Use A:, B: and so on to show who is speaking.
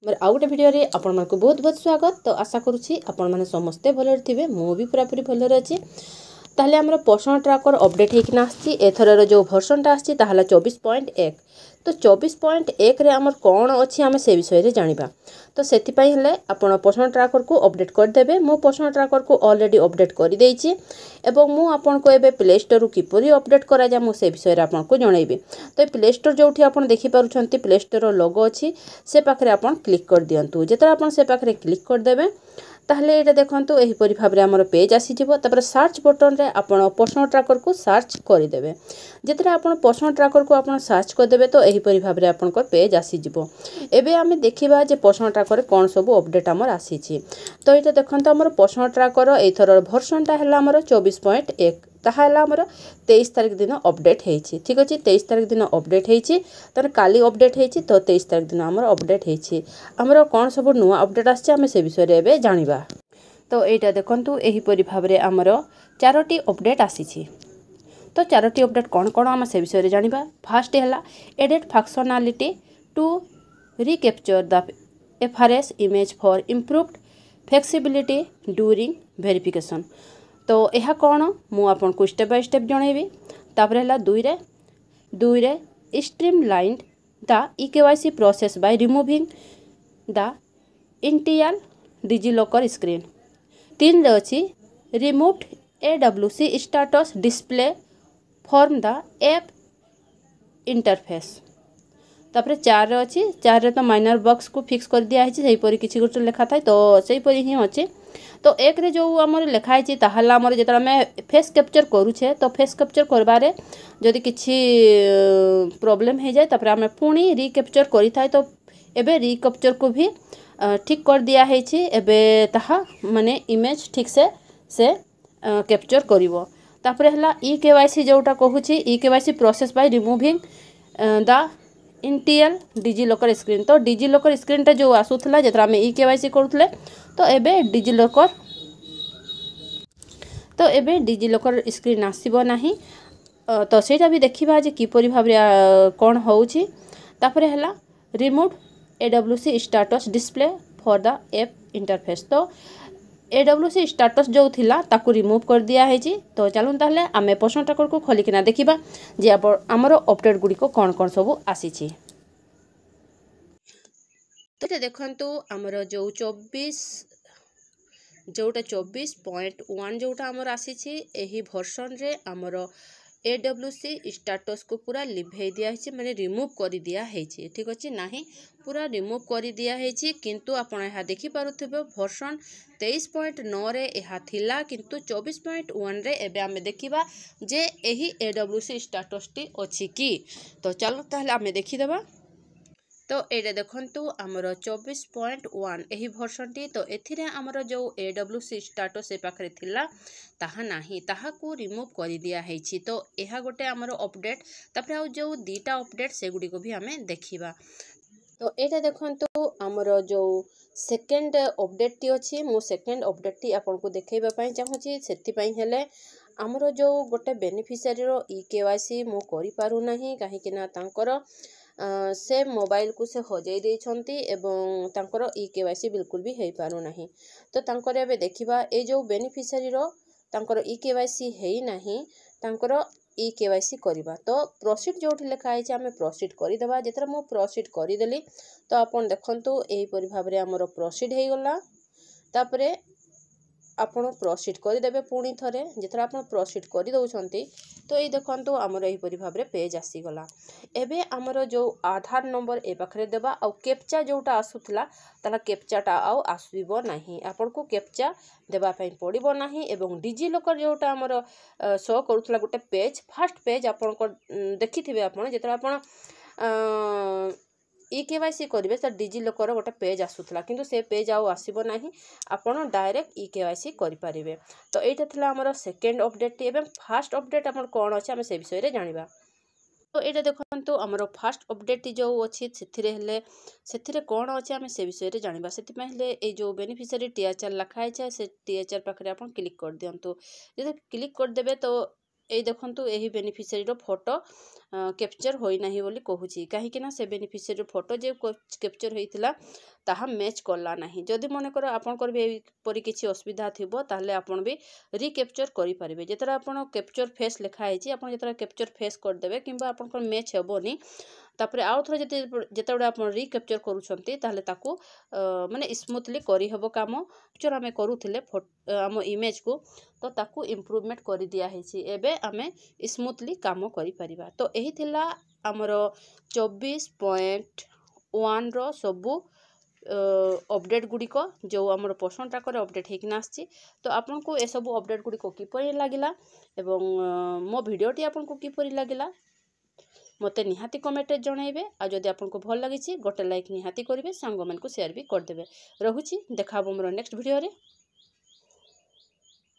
A: मोर आउ गोटे भिडियो रे आपण मानक बहुत बहुत स्वागत। तो आशा करुच्ची आपण माने समस्ते भलरे थिबे, मु भी पूरापूरी भलरे अछि। ताहले हमर पर्सनल ट्रैकर अपडेट हेकिना आछि। एथरर जो वर्जनटा आछि ताहला 24.1। तो 24.1 रे हमर कोन अछि हम से विषय रे जानिबा। तो सेति पई हले आपण पर्सनल ट्रैकर को अपडेट कर देबे। मो पर्सनल ट्रैकर को ऑलरेडी अपडेट कर देइछि एवं मु आपण को एबे प्ले स्टोर किपरि अपडेट करा जा मु से विषय रे आपण को जणाइबे। तो प्ले स्टोर जोठी आपण देखि पारुछंती प्ले स्टोर रो लोगो अछि से पाखरे आपण क्लिक कर दियंतु। जेतरा आपण से पाखरे क्लिक कर देबे ताहले एटा देखंतु एही परि भाबरे हमर पेज आसी जिवो। तापर सर्च बटन रे आपण पर्सनल ट्रैकर को सर्च कर देबे। जेतरा आपण पर्सनल ट्रैकर को आपण सर्च कर देबे तो एही परि भाबरे आपण को पेज आसी जिवो। एबे आमे देखिबा जे पर्सनल ट्रैकर कोन सब अपडेट हमर आसी छि। तो एटा देखंतु हमर पर्सनल ट्रैकर एथर वर्जनटा हला हमर 24.1 ताहा हला हमर 23 तारिख दिन अपडेट हेछि। ठीक अछि, 23 तारिख दिन अपडेट हेछि। तर काली अपडेट हेछि तो 23 तारिख दिन हमर अपडेट हेछि। हमर कोन सब नुवा अपडेट आछि हम से विषय रे एबे जानिबा। तो एटा देखंतु एही परि भाबरे हमर चारोटी अपडेट आसी छि। तो चारोटी अपडेट कोन कोन हम से विषय रे जानिबा। फर्स्ट हला edit functionality to recapture the FRS image for improved flexibility during verification. तो यह कौन मु आपन को स्टेप बाय स्टेप जनइबी। तापर हला दुई रे streamlined the eKYC process by removing the initial DigiLocker screen. 3 रे अछि removed AWC status display from the app interface. तापर 4 रे अछि 4 रे तो माइनर बॉक्स को फिक्स कर दिया है सही परी किछि गोटे लेखा थाए। तो सही परी ही अछि। तो एक रे जो हमर लेखा है ताहला हमर जेतरा में फेस कैप्चर करूछे तो फेस कैप्चर करबारे जदि किछि प्रॉब्लम हे जाए तापर हम पुणी रिकैप्चर करि थाए। तो एबे रिकैप्चर को भी ठीक कर दिया है छि। एबे ताहा माने इमेज ठीक से कैप्चर करिवो। तापर हला ई केवाईसी जोटा कहूछि e KYC process by removing the initial DigiLocker screen. तो डिजिलॉकर स्क्रीन टा जो आसुथला जेतरा में ई केवाईसी करूथले तो एबे डिजिलॉकर स्क्रीन आसीबो नाही। तो सेटा भी देखिबा जे किपरि भाबरे कोन होउछि। तापर हला remove AWC status display for the app interface. तो एडब्ल्यूसी स्टेटस जो थिला ताकू रिमूव कर दिया है जी। तो चलून ताहले आमे पर्सनल ट्रैकर को खोलिकिना देखिबा जे हमर अपडेट गुडी को कोन कोन सब आसी छि। तो देखंतु हमर जो 24.1 जोटा हमर आसी छि एही वर्जन रे हमर एडब्ल्यूसी स्टेटस को पूरा लिभे दिया है माने रिमूव कर दिया है। ठीक अछि नाही पूरा रिमूव कर दिया है किंतु आपण यहा देखि पारुथिबे वर्जन 23.9 रे यहा थिला किंतु 24.1 रे एबे हमें देखिबा जे एही एडब्ल्यूसी स्टेटस टी अछि की। तो चलो ताहले हमें देखि देबा। तो एटा देखंतु हमर 24.1 एही वर्जन टी। तो एथिरे हमर जो एडब्ल्यूसी स्टेटस से पाखरे थिला ताहा नाही ताहा को रिमूव कर दिया है। तो एहा गोटे हमर अपडेट। तापर आ जो दीटा अपडेट से गुडी को भी हमें देखिबा। तो एटा देखंतु हमर जो सेकंड अपडेट टी अछि मु सेकंड अपडेट टी आपन को देखेबा पई चाहूची। सेति पई हेले हमर जो गोटे बेनिफिशियरी रो ई केवाईसी मु करि पारु नाही काहे कि ना तांकर से मोबाइल को से हजई देछंती एवं तांकर ई केवाईसी बिल्कुल भी हेई पारु नाही। तो तांकर एबे देखिबा ए जो बेनिफिशियरी रो तांकर ई केवाईसी हेई नाही तांकर ई केवाईसी करिबा। तो प्रोसीड जोठी लेखा है हमें प्रोसीड करि देबा। जेतरा मु प्रोसीड करि देली तो आपण देखंतु एही परि भाबरे हमर प्रोसीड हेई गला। तापरे आपण प्रोसीड करि देबे पुणी थरे जेतरा आपण प्रोसीड करि दउछंती तो एई देखंतु हमर एही परि भाबरे पेज आसी गला। एबे हमर जो आधार नंबर ए पाखरे देबा आ कैप्चा जोटा आसुतला ताला कैप्चाटा आउ आसीबो नाही। आपण को कैप्चा देबा पई पड़िबो नाही एवं डिजिलॉकर जोटा हमर शो करूथला गोटे पेज फर्स्ट पेज आपण को देखिथिबे आपण जेतरा आपण ई केवाईसी करिवे त डिजिलॉकर गोटे पेज आसुथला किंतु से पेज आउ आसीबो नाही। आपण डायरेक्ट ई केवाईसी करि परिबे। तो एटा थिला हमर सेकंड अपडेट एवं फर्स्ट अपडेट आपण कोन अछि हम से विषय रे जानिबा। तो एटा देखंतु हमर फर्स्ट अपडेट जो अछि सेथिरे कोन अछि हम से विषय रे जानिबा। सेति पय हेले ए जो बेनिफिशियरी टीएचआर लखा है से टीएचआर पाखरे आपण क्लिक कर दियंतु। जदि क्लिक कर देबे तो এই দেখন্তু ଏହି ବେନିଫିସିଆରୀର ଫଟୋ କ୍ୟାପଚର ହୋଇନାହିଁ ବୋଲି କହୁଛି କାହିଁକି ନା ସେ ବେନିଫିସିଆରୀର ଫଟୋ ଯେ କ୍ୟାପଚର ହୋଇଥିଲା ତାହା ମ୍ୟାଚ୍ କଲା ନାହିଁ। ଯଦି ମନେକର ଆପଣଙ୍କର ବି ଏହିପରି କିଛି ଅସୁବିଧା ଥିବ ତାହେଲେ ଆପଣ ବି ରିକ୍ୟାପଚର କରିପାରିବେ। ଯେତେବେଳେ ଆପଣ କ୍ୟାପଚର ଫେସ୍ ଲେଖା ହେଇଛି ଆପଣ ଯେତେବେଳେ କ୍ୟାପଚର ଫେସ୍ କରିଦେବେ କିମ୍ବା ଆପଣଙ୍କର ମ୍ୟାଚ୍ ହେବନି ତାପରେ ଆଉ ଥରେ ଯେତେବେଳେ ଆପଣ ରିକ୍ୟାପଚର କରୁଛନ୍ତି ତାହେଲେ ତାକୁ ମାନେ ସ୍ମୁଥଲି କରିହେବ କାମ। କ୍ୟାପଚର ଆମେ କରୁଥିଲେ ଆମ ଇମେଜକୁ ତ ତାକୁ ଇମ୍ପ୍ରୁଭମେଣ୍ଟ କରିଦିଆ ହେଇଛି। ଏବେ ଆମେ ସ୍ମୁଥଲି କାମ କରିପାରିବା। ତ ଏହି ଥିଲା ଆମର 24.1ର ସବୁ अपडेट गुड़िक जो आमर पोषण ट्राकर अपडेट होना आसी। तो आपको ए सब अपडेट गुड़िक किपरि लगिला एवं मो भिडियोटी आपको किपरि लगिला मते निहाती कमेंट जनइबे। आ जदि आपको भल लगी गोटे लाइक निहाती करेंगे सांग मानक शेयर भी करदे। रहुछि देखा मोर नेक्स्ट वीडियो रे।